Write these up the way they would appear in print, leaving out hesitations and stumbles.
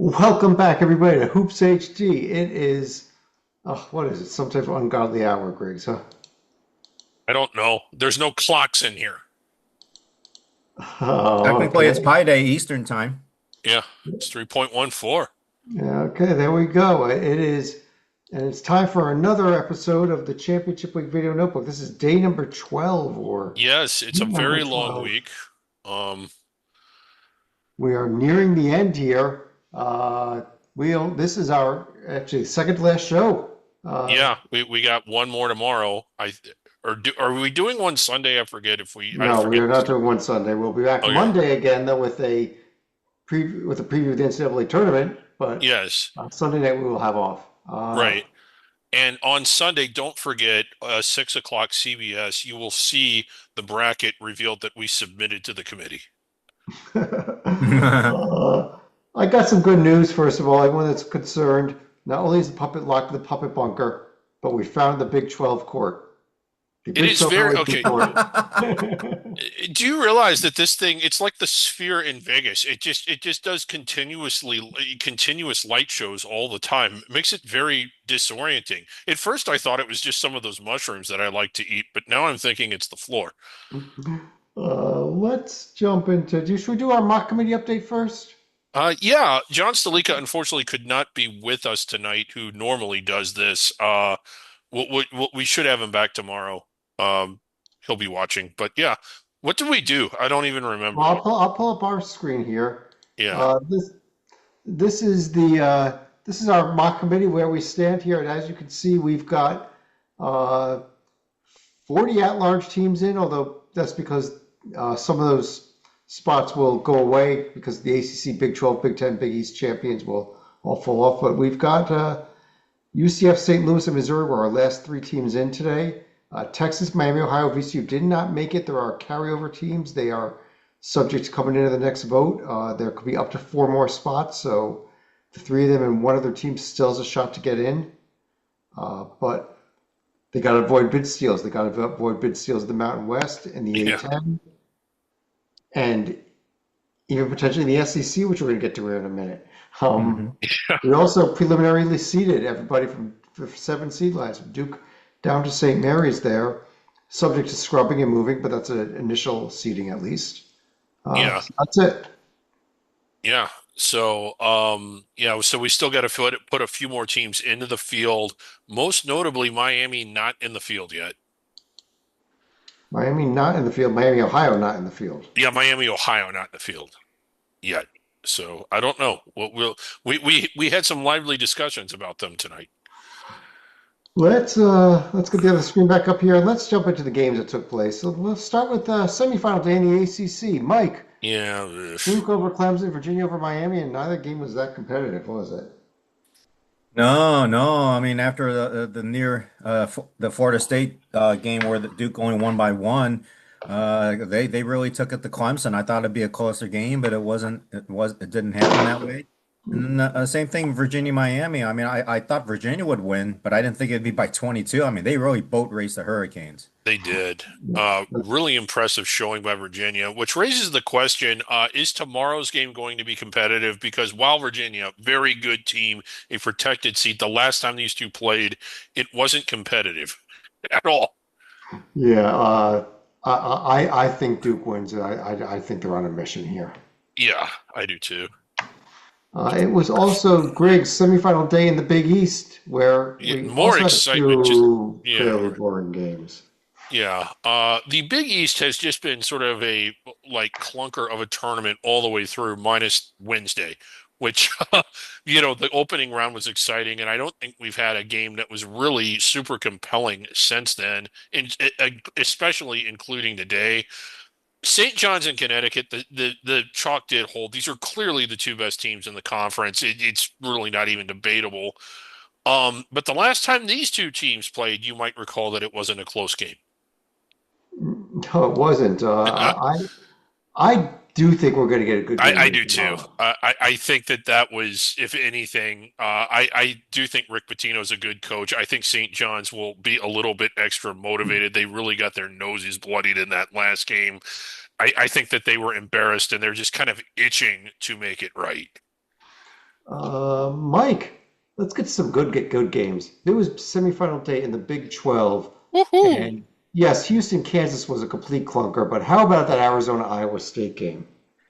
Welcome back, everybody, to Hoops HD. It is, what is it? Some type of ungodly hour, Griggs, huh? I don't know. There's no clocks in here. Oh, Technically, it's okay. Pi Day Eastern time. Yeah, it's 3.14. Yeah, okay, there we go. It is, and it's time for another episode of the Championship Week Video Notebook. This is day number 12, or Yes, it's a week number very long 12. week. Um, We are nearing the end here. This is our actually second to last show. yeah, we got one more tomorrow. Are we doing one Sunday? I No, we forget are this not time. doing one Sunday. We'll be back Okay. Monday again, though, with a preview of the NCAA tournament, but Yes, Sunday night we will have off. right. And on Sunday, don't forget 6 o'clock CBS. You will see the bracket revealed that we submitted to the committee. uh, I got some good news, first of all. Everyone that's concerned, not only is the puppet locked in the puppet bunker, but we found the Big 12 court. The It Big is 12 very LA okay. court. Do you realize that this thing, it's like the Sphere in Vegas. It just does continuous light shows all the time. It makes it very disorienting. At first I thought it was just some of those mushrooms that I like to eat, but now I'm thinking it's the floor. Let's jump into. Should we do our mock committee update first? Yeah, John Stalika unfortunately could not be with us tonight, who normally does this. We should have him back tomorrow. He'll be watching, but yeah, what did we do? I don't even Well, remember. I'll pull up our screen here. Yeah. This is our mock committee where we stand here, and as you can see, we've got uh, 40 at-large teams in. Although that's because some of those spots will go away because the ACC, Big 12, Big 10, Big East champions will all fall off. But we've got UCF, St. Louis, and Missouri were our last three teams in today. Texas, Miami, Ohio, VCU did not make it. There are carryover teams. They are subject to coming into the next vote. There could be up to four more spots, so the three of them and one other team still has a shot to get in. But they got to avoid bid steals. They got to avoid bid steals in the Mountain West and the Yeah. A10, and even potentially the SEC, which we're going to get to here in a minute. Mhm. We also preliminarily seeded everybody from the seven seed lines, from Duke down to St. Mary's there, subject to scrubbing and moving, but that's an initial seeding at least. Yeah. So that's it. Yeah. So we still got to put a few more teams into the field. Most notably, Miami not in the field yet. Miami not in the field. Miami, Ohio not in the field. Yeah, Miami, Ohio not in the field yet. So I don't know. We had some lively discussions about them tonight. Let's get the other screen back up here and let's jump into the games that took place. So let's start with the semifinal day in the ACC. Mike, Yeah. Ugh. Duke over Clemson, Virginia over Miami, and neither game was that competitive, was it? No, no. I mean, after the Florida State game where the Duke only won by one, they really took it to Clemson. I thought it'd be a closer game, but it wasn't. It didn't happen that way. And then same thing, Virginia Miami. I mean, I thought Virginia would win, but I didn't think it'd be by 22. I mean, they really boat raced the Hurricanes. They did. Really impressive showing by Virginia, which raises the question, is tomorrow's game going to be competitive? Because while Virginia, very good team, a protected seat, the last time these two played, it wasn't competitive at all. Yeah, I think Duke wins. I think they're on a mission here. Yeah, I do too. It was also Greg's semifinal day in the Big East, where Yeah, we more also had excitement, just two yeah. fairly boring games. Yeah. The Big East has just been sort of a like clunker of a tournament all the way through, minus Wednesday, which the opening round was exciting, and I don't think we've had a game that was really super compelling since then, and especially including today. St. John's in Connecticut, the chalk did hold. These are clearly the two best teams in the conference. It's really not even debatable. But the last time these two teams played, you might recall that it wasn't a close game. No, it wasn't. I do think we're going to get a good game I here do too. tomorrow. I think that was, if anything, I do think Rick Pitino's a good coach. I think St. John's will be a little bit extra motivated. They really got their noses bloodied in that last game. I think that they were embarrassed and they're just kind of itching to make it right. Mike, let's get good games. There was semifinal day in the Big 12, Woohoo! and yes, Houston, Kansas was a complete clunker, but how about that Arizona Iowa State game?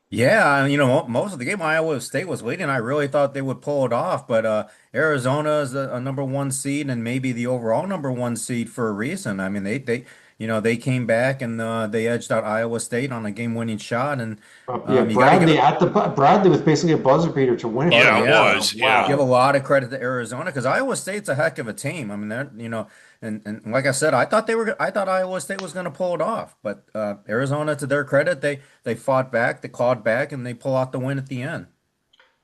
Yeah, most of the game Iowa State was leading. I really thought they would pull it off, but Arizona is a number one seed and maybe the overall number one seed for a reason. I mean, they came back and they edged out Iowa State on a game-winning shot, and Yeah, you got to Bradley was basically a buzzer beater to win it Oh for Yeah, it yeah, Arizona. was. Yeah. give a Wow. lot of credit to Arizona because Iowa State's a heck of a team. I mean, and like I said, I thought Iowa State was going to pull it off, but Arizona, to their credit, they fought back, they clawed back, and they pull out the win at the end,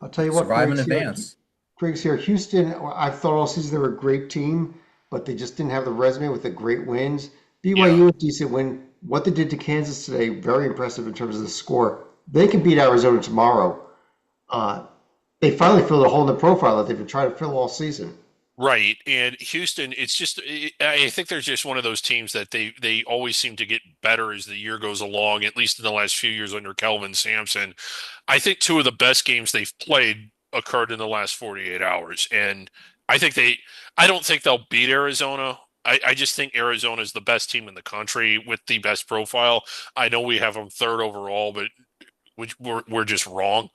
I'll tell you what, survive and advance. Griggs here. Houston, I thought all season they were a great team, but they just didn't have the resume with the great wins. Yeah. BYU, a decent win. What they did to Kansas today, very impressive in terms of the score. They can beat Arizona tomorrow. Uh, they finally filled a hole in the profile that they've been trying to fill all season. Right. And Houston, it's just I think they're just one of those teams that they always seem to get better as the year goes along, at least in the last few years under Kelvin Sampson. I think two of the best games they've played occurred in the last 48 hours. And I think I don't think they'll beat Arizona. I just think Arizona is the best team in the country with the best profile. I know we have them third overall, but we're just wrong.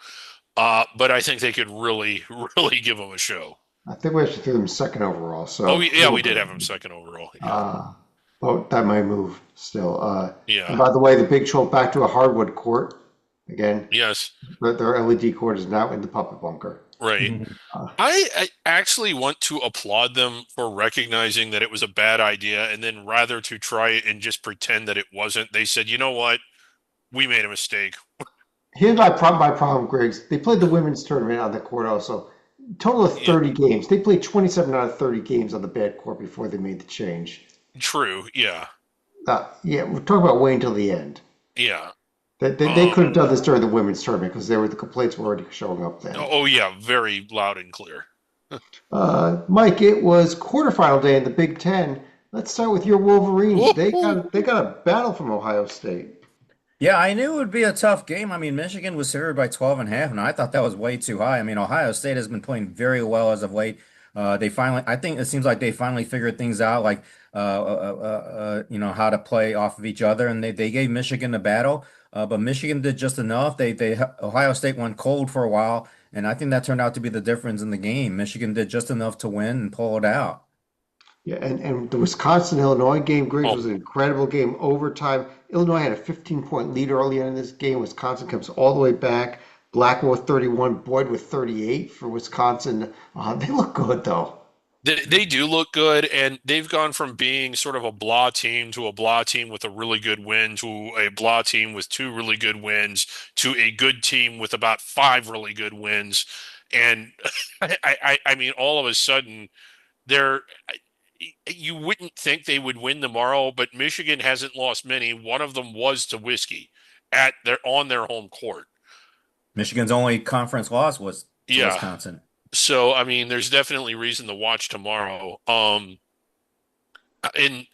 But I think they could really, really give them a show. I think we actually threw them second overall, Oh, so yeah, we did have him second overall. Yeah. uh, oh, that might move still. And Yeah. by the way, the Big 12 back to a hardwood court again. Yes. Their LED court is now in the puppet bunker. Right. Uh, I actually want to applaud them for recognizing that it was a bad idea and then rather to try it and just pretend that it wasn't. They said, you know what? We made a mistake. Here's my problem, Griggs. They played the women's tournament on the court also. Total of Yeah, 30 games. They played 27 out of 30 games on the bad court before they made the change. true. Yeah. Yeah, we're talking about waiting until the end. Yeah. They could have done this during the women's tournament because the complaints were already showing up then. Oh yeah, very loud and clear. Mike, it was quarterfinal day in the Big Ten. Let's start with your Wolverines. Woo-hoo. They got a battle from Ohio State. Yeah, I knew it would be a tough game. I mean, Michigan was favored by 12 and a half, and I thought that was way too high. I mean, Ohio State has been playing very well as of late. I think it seems like they finally figured things out, like how to play off of each other, and they gave Michigan a battle. But Michigan did just enough. Ohio State went cold for a while, and I think that turned out to be the difference in the game. Michigan did just enough to win and pull it out. Yeah, and the Wisconsin Illinois game, Griggs, Oh, was an incredible game. Overtime, Illinois had a 15-point lead early in this game. Wisconsin comes all the way back. Blackwell with 31, Boyd with 38 for Wisconsin. They look good though. they do look good, and they've gone from being sort of a blah team to a blah team with a really good win to a blah team with two really good wins to a good team with about five really good wins. And I mean, all of a sudden, they're you wouldn't think they would win tomorrow, but Michigan hasn't lost many. One of them was to Whiskey at their on their home court. Michigan's only conference loss was to Yeah. Wisconsin. So I mean, there's definitely reason to watch tomorrow. And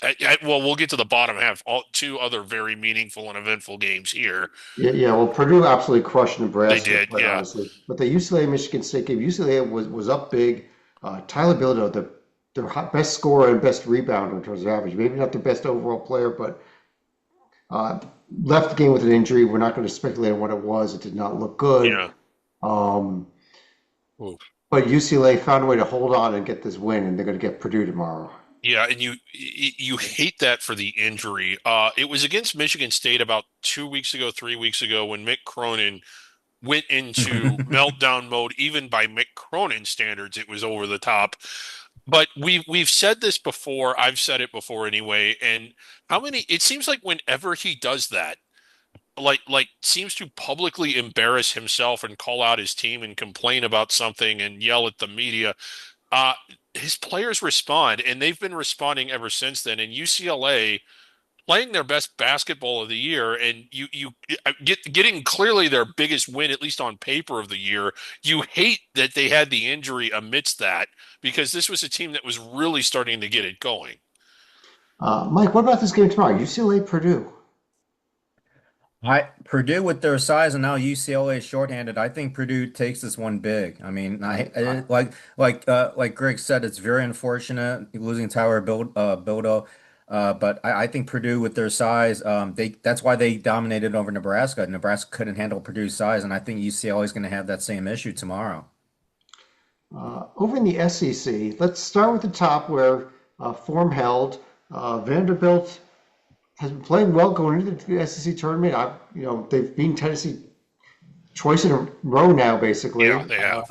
well, we'll get to the bottom half. All two other very meaningful and eventful games here. Yeah. Well, Purdue absolutely crushed They Nebraska, did, quite yeah. honestly. But the UCLA Michigan State game, UCLA was up big. Tyler Bilodeau, their best scorer and best rebounder in terms of average. Maybe not their best overall player, but uh, left the game with an injury. We're not going to speculate on what it was. It did not look good. Yeah. Um, Ooh. but UCLA found a way to hold on and get this win, and they're going to get Purdue tomorrow. Yeah, and you hate that for the injury. It was against Michigan State about 2 weeks ago, 3 weeks ago, when Mick Cronin went into meltdown mode. Even by Mick Cronin standards, it was over the top. But we've said this before. I've said it before anyway. And how many? It seems like whenever he does that, like seems to publicly embarrass himself and call out his team and complain about something and yell at the media. Uh, his players respond, and they've been responding ever since then. And UCLA playing their best basketball of the year, and getting clearly their biggest win, at least on paper, of the year. You hate that they had the injury amidst that because this was a team that was really starting to get it going. Mike, what about this game tomorrow? UCLA Purdue. I Purdue with their size and now UCLA is shorthanded. I think Purdue takes this one big. I mean, Uh, like Greg said, it's very unfortunate losing Bildo. But I think Purdue with their size, that's why they dominated over Nebraska. Nebraska couldn't handle Purdue's size, and I think UCLA is going to have that same issue tomorrow. over in the SEC, let's start with the top where form held. Vanderbilt has been playing well going into the SEC tournament. They've beaten Tennessee twice in a row now, Yeah, basically. they have.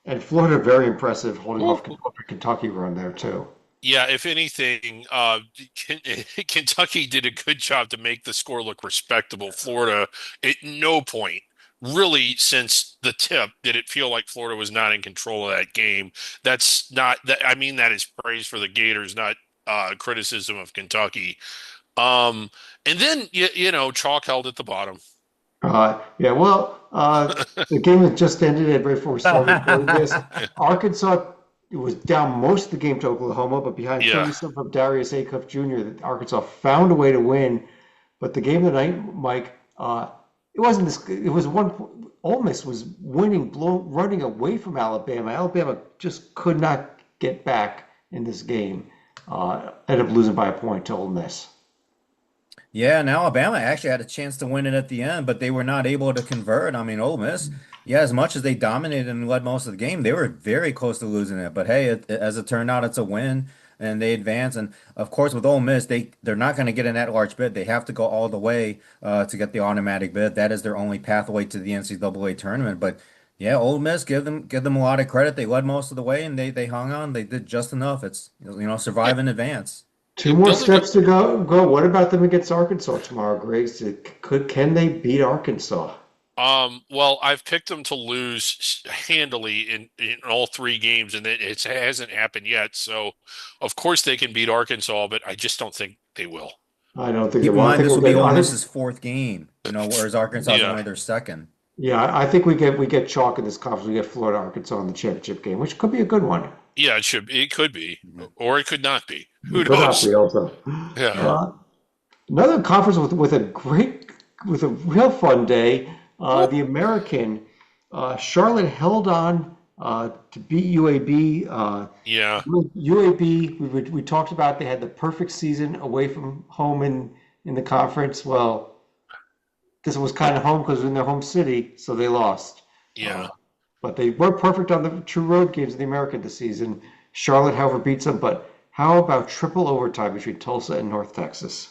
And Florida very impressive, holding Woo. off Kentucky run there too. Yeah, if anything, Kentucky did a good job to make the score look respectable. Florida, at no point, really, since the tip, did it feel like Florida was not in control of that game. That's not that. I mean, that is praise for the Gators, not criticism of Kentucky. Um, and then chalk held at the bottom. Yeah, well, the game that just ended right before we started recording this. Arkansas was down most of the game to Oklahoma, but behind Yeah, 37 from Darius Acuff Jr., Arkansas found a way to win. But the game of the night, Mike, it wasn't this. It was one. Ole Miss was winning, running away from Alabama. Alabama just could not get back in this game. Ended up losing by a point to Ole Miss. Yeah, and Alabama actually had a chance to win it at the end, but they were not able to convert. I mean, Ole Miss, yeah, as much as they dominated and led most of the game, they were very close to losing it. But hey, as it turned out, it's a win, and they advance. And of course, with Ole Miss, they're not going to get an at-large bid. They have to go all the way to get the automatic bid. That is their only pathway to the NCAA tournament. But yeah, Ole Miss, give them a lot of credit. They led most of the way, and they hung on. They did just enough. It's yeah. survive and advance. Two more Building steps to go. What about them against Arkansas tomorrow, Griggs? Can they beat Arkansas? well, I've picked them to lose handily in all three games, and it hasn't happened yet. So, of course, they can beat Arkansas, but I just don't think they will. I don't think they Keep in will. I mind, think this we'll will be get. Ole I think Miss's fourth game, whereas Arkansas is Yeah, only their second. yeah. I think we get chalk in this conference. We get Florida Arkansas in the championship game, which could be a good one. yeah, it could be, Mhm. or it could not be. Who It could not knows? be also. Yeah, Yeah. Uh, Another conference with a real fun day. The American Charlotte held on to beat UAB. yeah, UAB, we talked about they had the perfect season away from home in the conference. Well, this was kind of home because it was in their home city, so they lost. yeah. Uh, but they were perfect on the true road games of the American this season. Charlotte, however, beats them. But how about triple overtime between Tulsa and North Texas?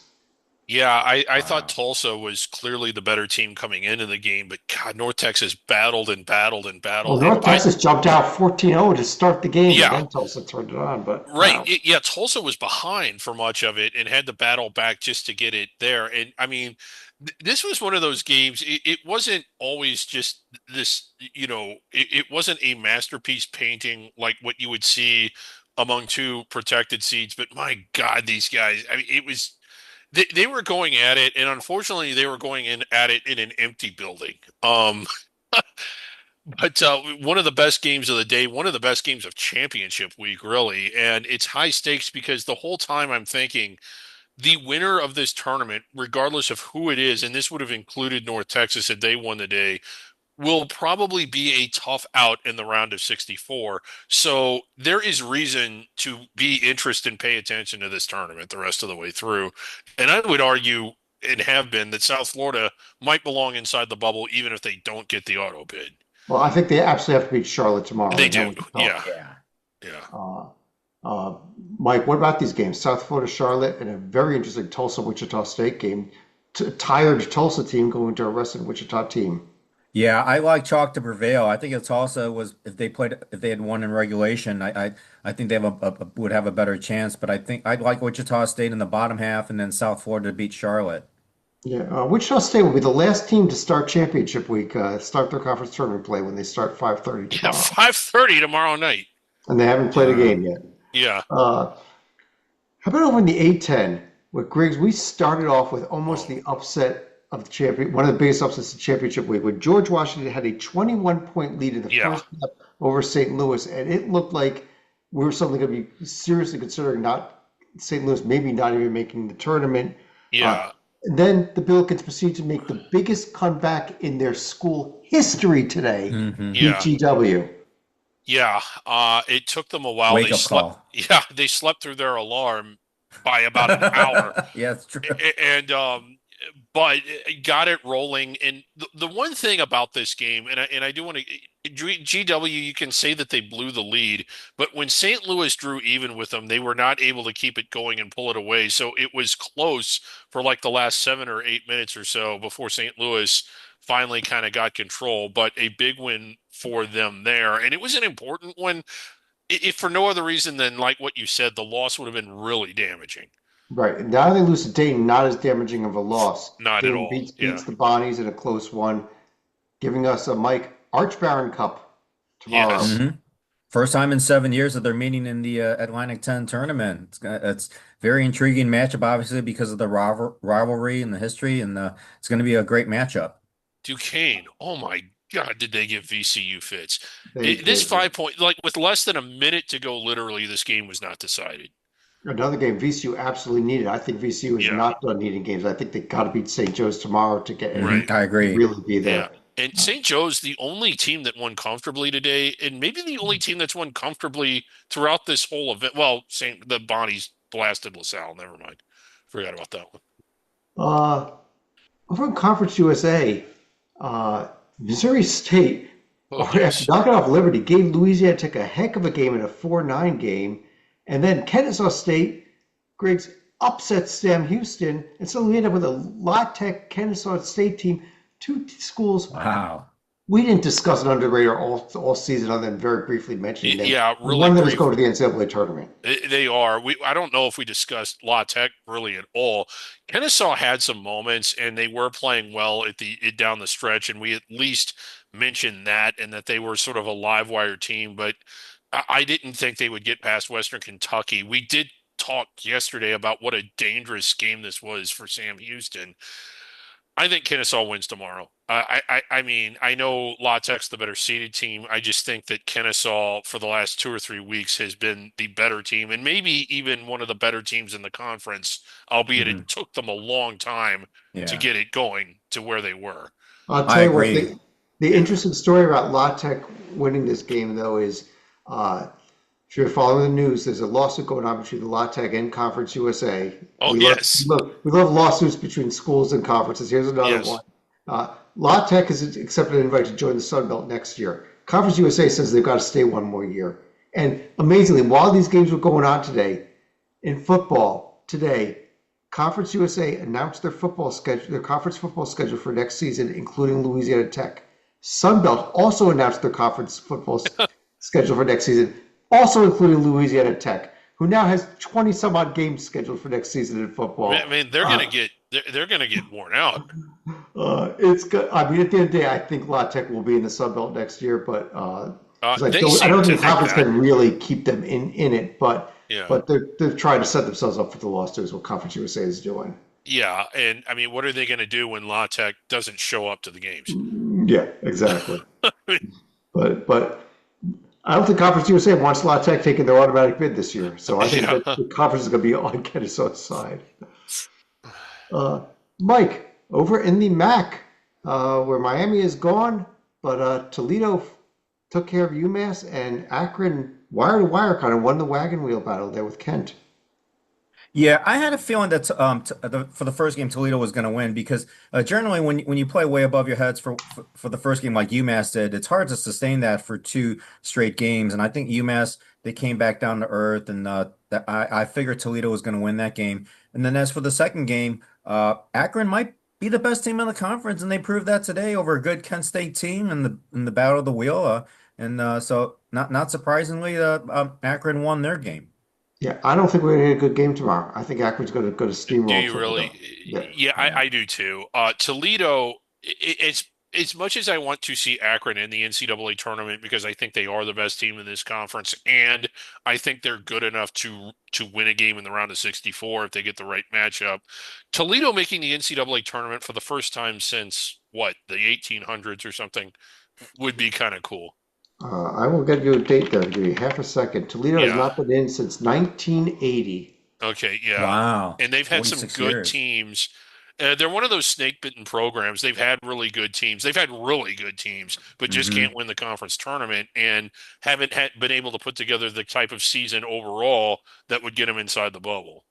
Yeah, I thought Wow. Tulsa was clearly the better team coming into the game, but God, North Texas battled and battled and Well, battled. And North Texas jumped out 14-0 to start the game, and yeah, then Tulsa turned it on. But right. wow. Yeah, Tulsa was behind for much of it and had to battle back just to get it there. And I mean, this was one of those games. It wasn't always just this, it wasn't a masterpiece painting like what you would see among two protected seeds. But my God, these guys, I mean, they were going at it, and unfortunately, they were going in at it in an empty building. But one of the best games of the day, one of the best games of championship week, really. And it's high stakes because the whole time I'm thinking the winner of this tournament, regardless of who it is, and this would have included North Texas had they won the day, will probably be a tough out in the round of 64. So there is reason to be interested and pay attention to this tournament the rest of the way through. And I would argue and have been that South Florida might belong inside the bubble even if they don't get the auto bid. Well, I think they absolutely have to beat Charlotte tomorrow, They and then do. we can talk. Yeah. Yeah. Yeah. Uh, uh, Mike, what about these games? South Florida, Charlotte, and a very interesting Tulsa Wichita State game. Tired Tulsa team going to a rested Wichita team. Yeah, I like chalk to prevail. I think it's also was if they had won in regulation, I think they have would have a better chance. But I think I'd like Wichita State in the bottom half and then South Florida to beat Charlotte. Yeah, Wichita State will be the last team to start championship week, start their conference tournament play when they start 5:30 Yeah. tomorrow, 5:30 tomorrow night. and they haven't played a Wow. game yet. Yeah. Uh, How about over in the A10 with Griggs? We started off with almost Oh, the upset of the champion, one of the biggest upsets of championship week, when George Washington had a 21-point lead in the yeah. first half over St. Louis, and it looked like we were suddenly going to be seriously considering not St. Louis maybe not even making the tournament. Uh, Yeah. And then the Billikens proceed to make the biggest comeback in their school history today, Hmm. beat Yeah. GW. Yeah. It took them a while. Wake up call. Yeah, they slept through their alarm by about an hour. Yeah, it's true. And but got it rolling. And the one thing about this game, and I do want to GW, you can say that they blew the lead, but when St. Louis drew even with them, they were not able to keep it going and pull it away. So it was close for like the last 7 or 8 minutes or so before St. Louis finally kind of got control. But a big win for them there, and it was an important one. If for no other reason than like what you said, the loss would have been really damaging. Right. Now they lose to Dayton, not as damaging of a loss. Not at Dayton all. Yeah. beats the Bonnies in a close one, giving us a Mike Archbaron Cup tomorrow. Yes. Hmm. First time in 7 years that they're meeting in the Atlantic 10 tournament. It's very intriguing matchup, obviously, because of the rivalry and the history, and it's going to be a great matchup. Duquesne. Oh my God, did they give VCU fits? They This did. 5 point, like with less than a minute to go, literally, this game was not decided. Another game VCU absolutely needed. I think VCU is Yeah. not done needing games. I think they got to beat St. Joe's tomorrow to get and Right. I agree. really be Yeah. there. And St. Joe's the only team that won comfortably today, and maybe the only team that's won comfortably throughout this whole event. Well, the Bonnies blasted LaSalle. Never mind. Forgot about that one. Uh, Over in Conference USA, Missouri State, Oh, after yes. knocking off Liberty, gave Louisiana Tech a heck of a game in a 4-9 game. And then Kennesaw State, Griggs, upsets Sam Houston. And so we end up with a La Tech Kennesaw State team, two schools. Wow. We didn't discuss it under the radar all season other than very briefly mentioning them. Yeah, really One of them is brief. going to the NCAA tournament. They are. I don't know if we discussed La Tech really at all. Kennesaw had some moments, and they were playing well down the stretch, and we at least mentioned that, and that they were sort of a live wire team. But I didn't think they would get past Western Kentucky. We did talk yesterday about what a dangerous game this was for Sam Houston. I think Kennesaw wins tomorrow. I mean, I know La Tech's the better seeded team. I just think that Kennesaw for the last 2 or 3 weeks has been the better team, and maybe even one of the better teams in the conference, albeit Mhm. it took them a long time to Yeah. get it going to where they were. I'll I tell you what, agree. the interesting story about La Tech winning this game, though, is if you're following the news, there's a lawsuit going on between La Tech and Conference USA. Oh, We love, yes. we love lawsuits between schools and conferences. Here's another Yes. one. La Tech has accepted an invite to join the Sun Belt next year. Conference USA says they've got to stay one more year. And amazingly, while these games were going on today, in football today, Conference USA announced their football schedule, their conference football schedule for next season, including Louisiana Tech. Sunbelt also announced their conference football schedule for next season, also including Louisiana Tech, who now has 20 some odd games scheduled for next season in football. I mean, they're gonna get worn out. It's good. I mean, at the end of the day, I think La Tech will be in the Sunbelt next year, but 'cause I They don't seem to think the conference that. can really keep them in it, but Yeah. they're trying to set themselves up for the loss too, is what Conference USA is doing. Yeah, and I mean, what are they going to do when La Tech doesn't show up to the games? Yeah, exactly. But I don't think Conference USA wants La Tech taking their automatic bid this year, so I think Yeah. that the conference is going to be on Kennesaw's side. Mike, over in the MAC, where Miami is gone, but Toledo took care of UMass, and Akron wire to wire kind of won the wagon wheel battle there with Kent. Yeah, I had a feeling that for the first game Toledo was going to win because generally when you play way above your heads for the first game like UMass did, it's hard to sustain that for two straight games. And I think UMass they came back down to earth, and I figured Toledo was going to win that game. And then as for the second game, Akron might be the best team in the conference, and they proved that today over a good Kent State team in the battle of the wheel. So not surprisingly, Akron won their game. Yeah, I don't think we're going to get a good game tomorrow. I think Akron's going to go to steamroll. Do you really? Yeah. Yeah, I do too. Toledo, it's as much as I want to see Akron in the NCAA tournament because I think they are the best team in this conference, and I think they're good enough to win a game in the round of 64 if they get the right matchup. Toledo making the NCAA tournament for the first time since what, the 1800s or something would be kind of cool. I will get you a date there. Give you half a second. Toledo has Yeah. not been in since 1980. Okay, yeah. Wow, And they've had some 46 good years. teams. They're one of those snake bitten programs. They've had really good teams. They've had really good teams, but just Hmm. can't win the conference tournament and haven't been able to put together the type of season overall that would get them inside the bubble.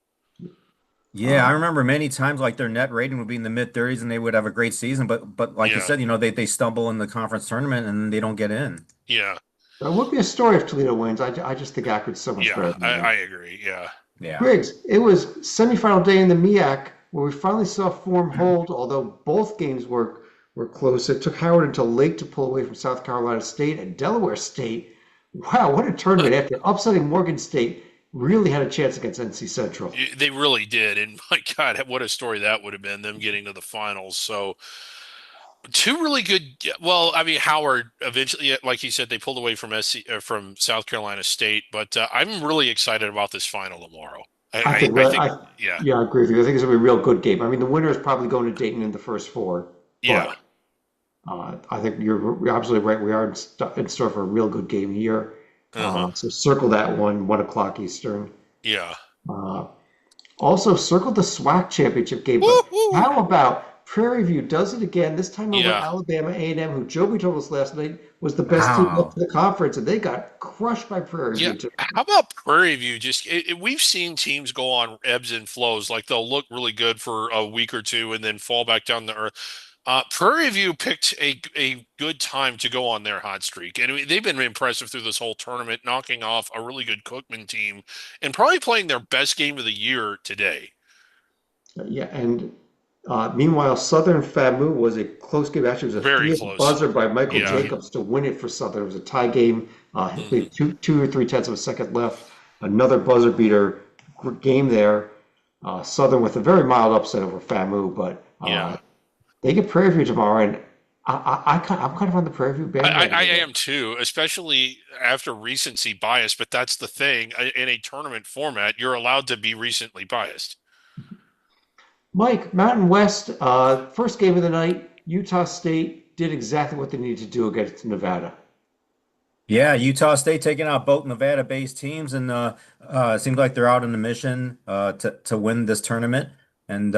Yeah, I Uh, remember many times like their net rating would be in the mid 30s and they would have a great season, but like you Yeah, said, they stumble in the conference tournament and they don't get in. yeah, that would be a story if Toledo wins. I just think Akron's so much yeah. better I, than I them. agree. Yeah. Yeah. Griggs, it was semifinal day in the MEAC where we finally saw form hold, although both games were close. It took Howard until late to pull away from South Carolina State and Delaware State. Wow, what a tournament. After upsetting Morgan State, really had a chance against NC Central. They really did, and my God, what a story that would have been, them getting to the finals. So two really good. Well, I mean, Howard eventually, like you said, they pulled away from from South Carolina State, but I'm really excited about this final tomorrow. I think, I think, yeah, yeah, I agree with you. I think it's going to be a real good game. I mean, the winner is probably going to Dayton in the first four, yeah, but I think you're absolutely right. We are in store for a real good game here. uh-huh, So circle that one, 1 o'clock Eastern. yeah. Uh, Also circle the SWAC championship game. But Woo-hoo! how about Prairie View does it again? This time over Yeah, Alabama A&M, who Joby told us last night was the best team up Wow. to the conference, and they got crushed by Prairie yeah. View too. How about Prairie View? Just we've seen teams go on ebbs and flows. Like they'll look really good for a week or two and then fall back down to earth. Prairie View picked a good time to go on their hot streak, and I mean, they've been impressive through this whole tournament, knocking off a really good Cookman team, and probably playing their best game of the year today. Yeah, and meanwhile, Southern FAMU was a close game. Actually, it was a Very three close. buzzer by Michael Yeah. Jacobs to win it for Southern. It was a tie game. I Hmm. believe two or three tenths of a second left. Another buzzer beater game there. Southern with a very mild upset over FAMU, but Yeah. they get Prairie View tomorrow, and I'm kind of on the Prairie View I bandwagon there. am too, especially after recency bias, but that's the thing. In a tournament format, you're allowed to be recently biased. Mike, Mountain West, first game of the night, Utah State did exactly what they needed to do against Nevada. Yeah, Utah State taking out both Nevada-based teams, and it seems like they're out on a mission to win this tournament. And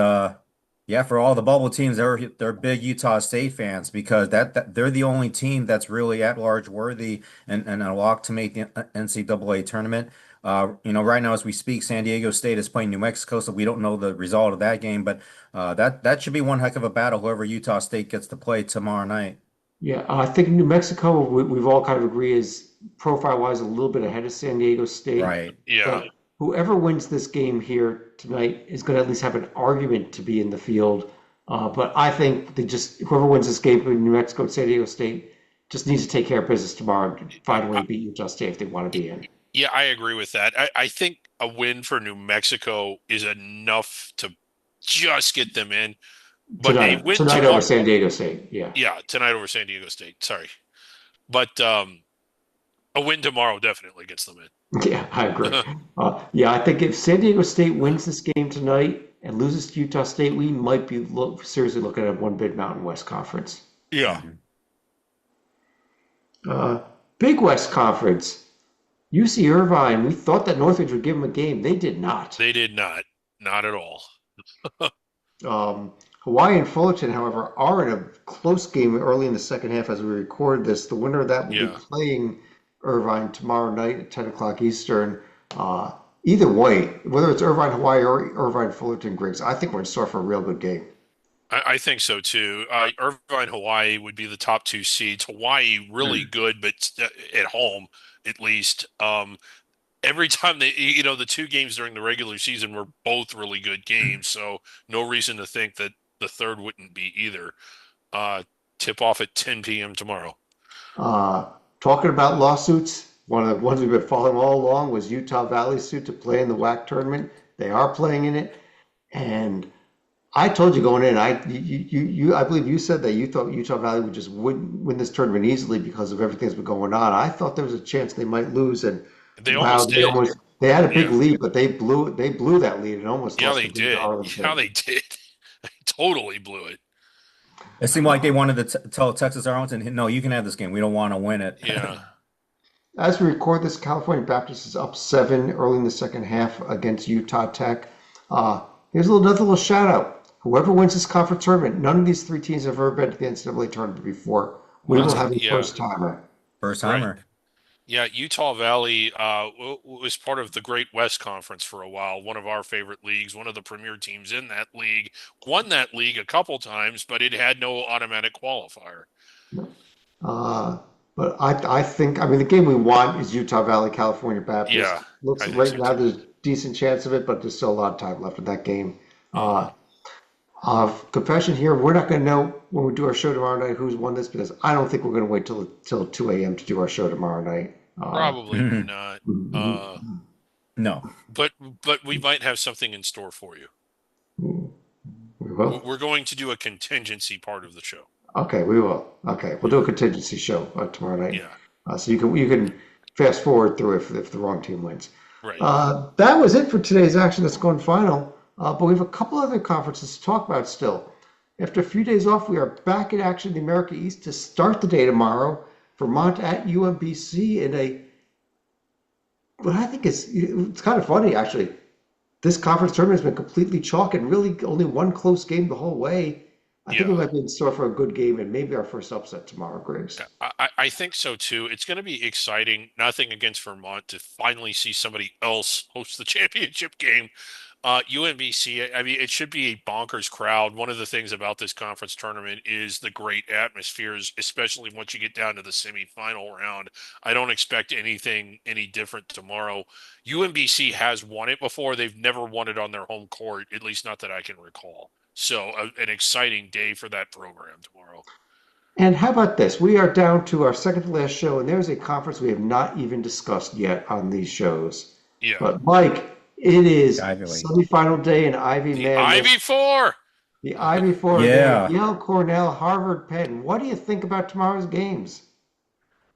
yeah, for all the bubble teams, they're big Utah State fans because that they're the only team that's really at large worthy and a lock to make the NCAA tournament. Right now as we speak, San Diego State is playing New Mexico, so we don't know the result of that game, but that should be one heck of a battle, whoever Utah State gets to play tomorrow night. Yeah, I think New Mexico, we've all kind of agreed is profile-wise a little bit ahead of San Diego State. Right. Yeah. But whoever wins this game here tonight is going to at least have an argument to be in the field. But I think whoever wins this game between New Mexico and San Diego State just needs to take care of business tomorrow and find a way I, to beat Utah State if they want to be in. yeah, I agree with that. I think a win for New Mexico is enough to just get them in, but a win Tonight over tomorrow, San Diego State. Yeah. yeah, tonight over San Diego State. Sorry, but a win tomorrow definitely gets them Yeah, I agree. in. Yeah, I think if San Diego State wins this game tonight and loses to Utah State, we might be seriously looking at one big Mountain West conference. Yeah, Mhm. Uh, Big West Conference, UC Irvine. We thought that Northridge would give them a game. They did not. they did not, not at all. Hawaii and Fullerton, however, are in a close game early in the second half as we record this. The winner of that will be Yeah. playing Irvine tomorrow night at 10 o'clock Eastern. Either way, whether it's Irvine, Hawaii, or Irvine, Fullerton, Griggs, I think we're in store for a real good game. I think so too. Irvine, Hawaii would be the top two seeds. Hawaii really good, but at home at least. Every time the two games during the regular season were both really good games, so no reason to think that the third wouldn't be either. Uh, Tip off at 10 p.m. tomorrow. Uh, Talking about lawsuits, one of the ones we've been following all along was Utah Valley's suit to play in the WAC tournament. They are playing in it, and I told you going in, I believe you said that you thought Utah Valley would just win this tournament easily because of everything that's been going on. I thought there was a chance they might lose, and They wow, almost did. they had a big Yeah, lead, but they blew that lead and almost yeah, lost they the lead to did. Yeah, Arlington. they did. They totally blew it. It seemed like they wanted to tell Texas Arlington, no, you can have this game. We don't want to win it. Yeah. As we record this, California Baptist is up 7 early in the second half against Utah Tech. Here's another little shout out. Whoever wins this conference tournament, none of these three teams have ever been to the NCAA tournament before. We will have a Yeah, first timer. First right. timer. Yeah, Utah Valley was part of the Great West Conference for a while, one of our favorite leagues, one of the premier teams in that league, won that league a couple times, but it had no automatic qualifier. Uh, but I think, I mean, the game we want is Utah Valley, California Yeah, Baptist. Looks I think right so now too. there's a decent chance of it, but there's still a lot of time left in that game. Hmm. Uh, Confession here, we're not going to know when we do our show tomorrow night who's won this because I don't think we're going to wait till 2 a.m. to do our show tomorrow night. Probably not. Uh, No. but but we might have something in store for you. We will. We're going to do a contingency part of the show. Okay, we will. Okay, we'll do a contingency show tomorrow night, Yeah, so you can fast forward through if the wrong team wins. right. That was it for today's action that's going final. But we have a couple other conferences to talk about still. After a few days off, we are back in action in the America East to start the day tomorrow. Vermont at UMBC in a what I think is it's kind of funny actually. This conference tournament has been completely chalk and really only one close game the whole way. I think we Yeah. might be in store for a good game and maybe our first upset tomorrow, Griggs. I think so too. It's going to be exciting. Nothing against Vermont to finally see somebody else host the championship game. UMBC, I mean, it should be a bonkers crowd. One of the things about this conference tournament is the great atmospheres, especially once you get down to the semifinal round. I don't expect anything any different tomorrow. UMBC has won it before. They've never won it on their home court, at least not that I can recall. So, an exciting day for that program tomorrow. And how about this? We are down to our second to last show, and there's a conference we have not even discussed yet on these shows. Yeah. But Mike, it is Ivy League. semifinal day in Ivy The Madness. Ivy Four. The Ivy Four there, Yeah. Yale, Cornell, Harvard, Penn. What do you think about tomorrow's games?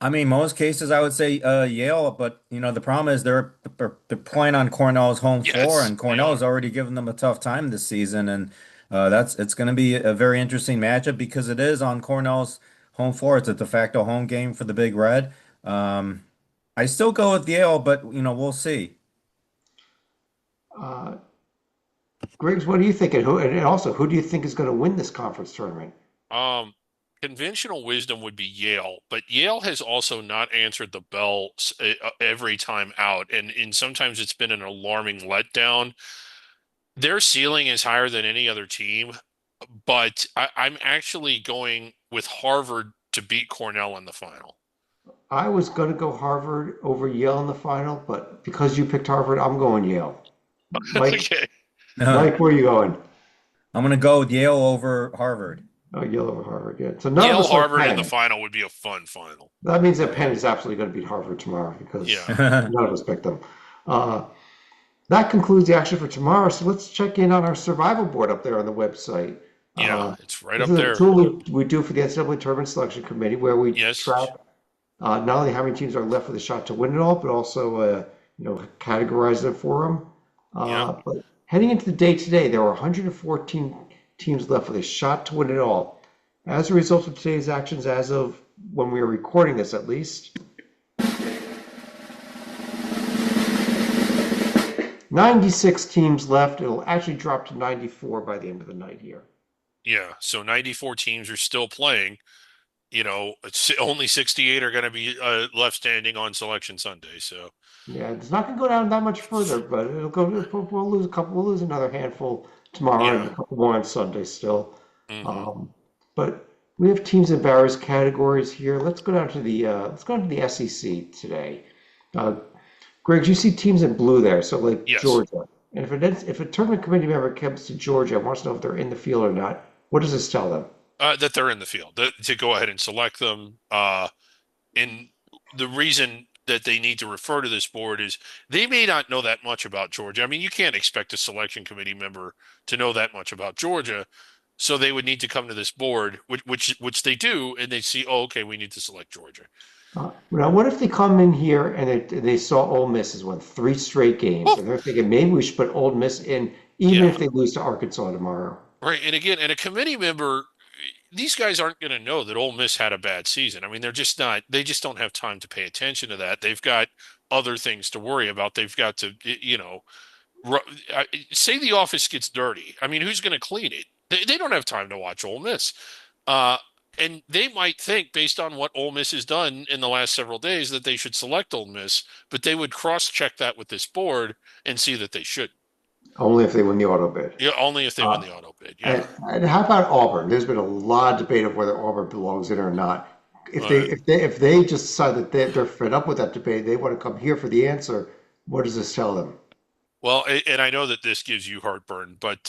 I mean, most cases I would say Yale, but the problem is they're playing on Cornell's home floor, Yes, and they Cornell's are. already given them a tough time this season, and it's going to be a very interesting matchup because it is on Cornell's home floor. It's a de facto home game for the Big Red. Um, I still go with Yale, but we'll see. Uh, Griggs, what do you think? And also, who do you think is going to win this conference tournament? Um, Conventional wisdom would be Yale, but Yale has also not answered the bell every time out, and sometimes it's been an alarming letdown. Their ceiling is higher than any other team, but I'm actually going with Harvard to beat Cornell in the final. I was going to go Harvard over Yale in the final, but because you picked Harvard, I'm going Yale. Mike, Okay. I'm Mike, where are you going? going to go with Yale over Harvard. Oh, Yale over Harvard. Yeah. So none of Yale us like Harvard in the Penn. final would be a fun final. That means that Penn is absolutely going to beat Harvard tomorrow because Yeah. none of us picked them. Uh, that concludes the action for tomorrow. So let's check in on our survival board up there on the website. Yeah, Uh, it's right this up is a there. tool we do for the NCAA Tournament Selection Committee where we track Yes. not only how many teams are left with a shot to win it all, but also categorize them for them. Yeah. But heading into the day today, there were 114 teams left with a shot to win it all. As a result of today's actions, as of when we are recording this at least, 96 teams left. It'll actually drop to 94 by the end of the night here. Yeah. So 94 teams are still playing. Only 68 are going to be left standing on Selection Sunday. So, Yeah, it's not going to go down that much further, but it'll go. We'll lose a couple. We'll lose another handful tomorrow and yeah. a couple more on Sunday still. Hmm. But we have teams in various categories here. Let's go to the SEC today. Uh, Greg, you see teams in blue there, so like Yes. Georgia. And if a tournament committee member comes to Georgia and wants to know if they're in the field or not, what does this tell them? That they're in the field to go ahead and select them. And the reason that they need to refer to this board is they may not know that much about Georgia. I mean, you can't expect a selection committee member to know that much about Georgia. So they would need to come to this board, which they do, and they see, oh, okay, we need to select Georgia. Now, what if they come in here and they saw Ole Miss has won three straight games, Oh, and they're thinking maybe we should put Ole Miss in, even yeah, if they lose to Arkansas tomorrow. right. And again, and a committee member, these guys aren't going to know that Ole Miss had a bad season. I mean, they're just not. They just don't have time to pay attention to that. They've got other things to worry about. They've got to, say the office gets dirty. I mean, who's going to clean it? They don't have time to watch Ole Miss. Uh, and they might think, based on what Ole Miss has done in the last several days, that they should select Ole Miss, but they would cross-check that with this board and see that they should. Only if they win the auto bid. Yeah, only if they win Uh, the auto bid. Yeah. and how about Auburn? There's been a lot of debate of whether Auburn belongs in or not. Uh, If they just decide that they're fed up with that debate, they want to come here for the answer. What does this tell them? well, and I know that this gives you heartburn, but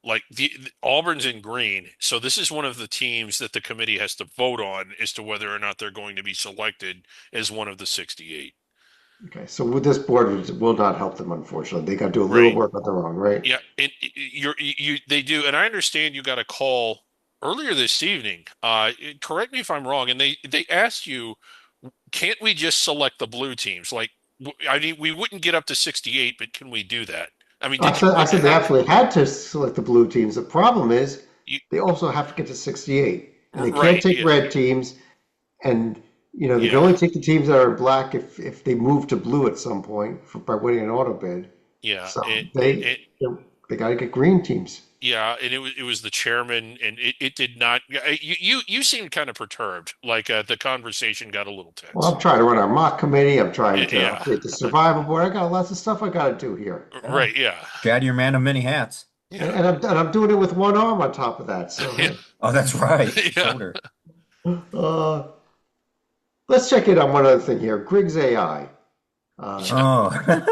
like the Auburn's in green, so this is one of the teams that the committee has to vote on as to whether or not they're going to be selected as one of the 68. Okay, so with this board will not help them, unfortunately. They got to do a little Right. work on their own, right? Yeah, they do, and I understand you got a call earlier this evening. Correct me if I'm wrong, and they asked you, can't we just select the blue teams? Like, I mean, we wouldn't get up to 68, but can we do that? I mean, did you I want to said they have absolutely had to select the blue teams. The problem is you, they also have to get to 68, and they can't right? take Yeah, red teams, and they can yeah, only take the teams that are black if they move to blue at some point by winning an auto bid. yeah. So they got to get green teams. Yeah, and it was the chairman, and it did not. You seemed kind of perturbed, like the conversation got a little Well, I'm tense. trying to run our mock committee. I'm trying to Yeah, update the survival board. I got lots of stuff I got to do here. Yeah. right. Yeah, Chad, your man of many hats. yeah, And I'm doing it with one arm on top of that. So, yeah, Oh, that's right. yeah. Shoulder. uh, let's check in on one other thing here. Griggs AI. Yeah. Oh. Yeah.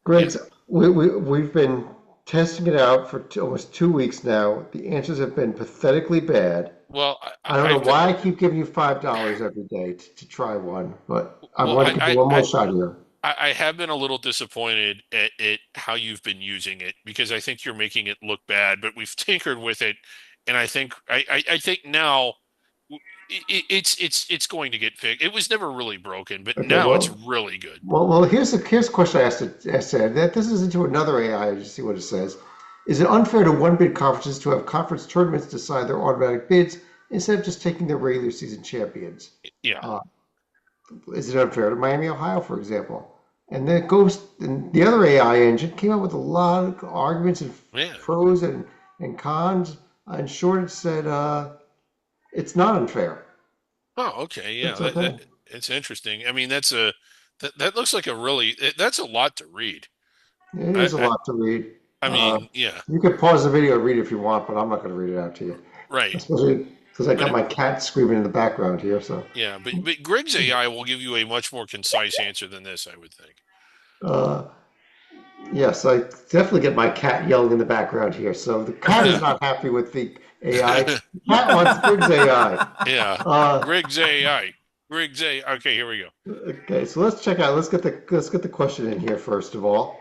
Griggs, we've been testing it out for almost 2 weeks now. The answers have been pathetically bad. Well, I don't know why I keep giving you $5 every day to try one, but I well, want to give you one more shot here. I have been a little disappointed at how you've been using it because I think you're making it look bad, but we've tinkered with it, and I think now it's going to get fixed. It was never really broken, but Okay, now it's really good. here's a question I asked said that this is into another AI. Just see what it says. Is it unfair to one bid conferences to have conference tournaments decide their automatic bids instead of just taking their regular season champions? Yeah, Uh, is it unfair to Miami, Ohio, for example? And the other AI engine came up with a lot of arguments and yeah. pros and cons. In short, it said it's not unfair. Oh, okay. Yeah, It's okay. it's interesting. I mean, that looks like that's a lot to read. It I is a I, lot to read. I Uh, mean, yeah, you could pause the video and read it if you want, but I'm not going to read it out to you, right. especially because I But got my cat screaming in the background here. So, yeah, but Greg's AI will give you a much more concise answer than this, I would think. uh, yes, I definitely get my cat yelling in the background here. So the cat is not happy with the AI. The cat wants Griggs AI. Yeah, Uh, Greg's AI. Greg's AI. Okay, here we go. okay, so let's check out. Let's get the question in here first of all.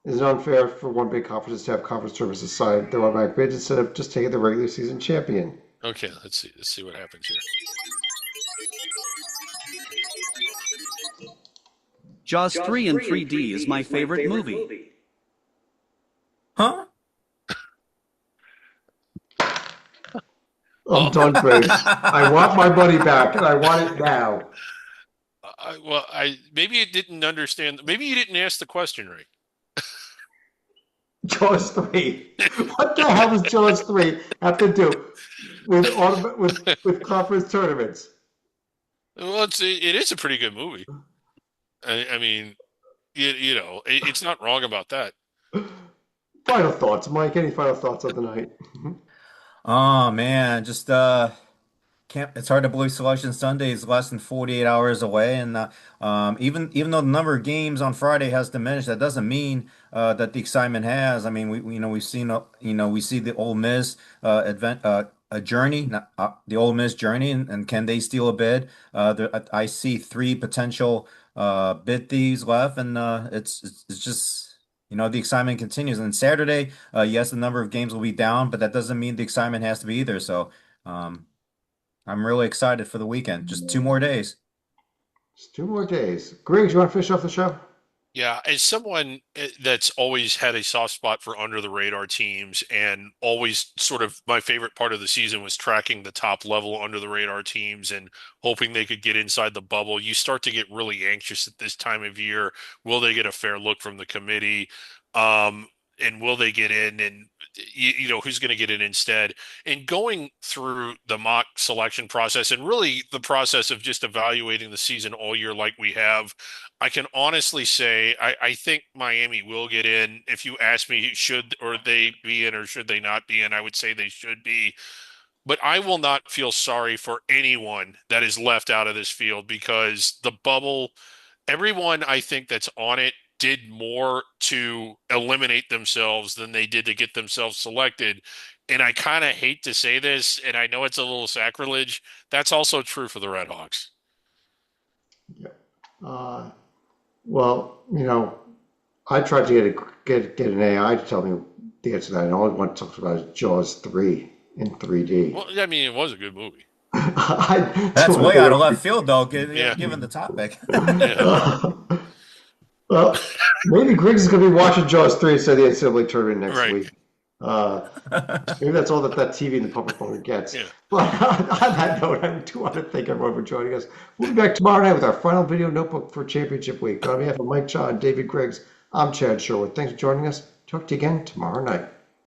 Is it unfair for one big conference to have conference tournaments decide their automatic bids instead of just taking the regular season champion? Okay, let's see. Let's see what happens here. Jaws 3 in 3D is my favorite movie. Huh? I'm Well, done, Griggs. I want my money back, and I want it now. I maybe you didn't understand. Maybe you didn't ask the question right. Jaws 3. What the hell does Jaws 3 have to do with conference tournaments? Well, it is a pretty good movie. I mean, it's not wrong about that. Final thoughts, Mike. Any final thoughts of the night? Oh man, just can't. It's hard to believe Selection Sunday is less than 48 hours away, and even though the number of games on Friday has diminished, that doesn't mean that the excitement has. I mean, we've seen we see the Ole Miss a journey, the Ole Miss journey, and can they steal a bid? I see three potential bid thieves left, and it's just. The excitement continues. And Saturday, yes, the number of games will be down, but that doesn't mean the excitement has to be either. So, I'm really excited for the weekend. Just 2 more days. Just 2 more days. Griggs, you want to finish off the show? Yeah, as someone that's always had a soft spot for under the radar teams and always sort of my favorite part of the season was tracking the top level under the radar teams and hoping they could get inside the bubble. You start to get really anxious at this time of year. Will they get a fair look from the committee? And will they get in? And who's going to get it instead. And going through the mock selection process and really the process of just evaluating the season all year like we have, I can honestly say I think Miami will get in. If you ask me, should or they be in or should they not be in, I would say they should be. But I will not feel sorry for anyone that is left out of this field because the bubble, everyone I think that's on it did more to eliminate themselves than they did to get themselves selected. And I kind of hate to say this, and I know it's a little sacrilege. That's also true for the Red Hawks. Yeah. Well, I tried to get an AI to tell me the answer to that, and all it one talks about is Jaws 3 in 3D. Well, I mean, it was a good movie. That's way out of left field, though, Yeah. given the topic. Yeah. Well, maybe Griggs is going to be watching Jaws 3 instead of the NCAA tournament next Right. week. Maybe that's all that TV and the public phone gets. Yeah. But on that note, I do want to thank everyone for joining us. We'll be back tomorrow night with our final video notebook for championship week. On behalf of Mike Cha and David Griggs, I'm Chad Sherwood. Thanks for joining us. Talk to you again tomorrow night.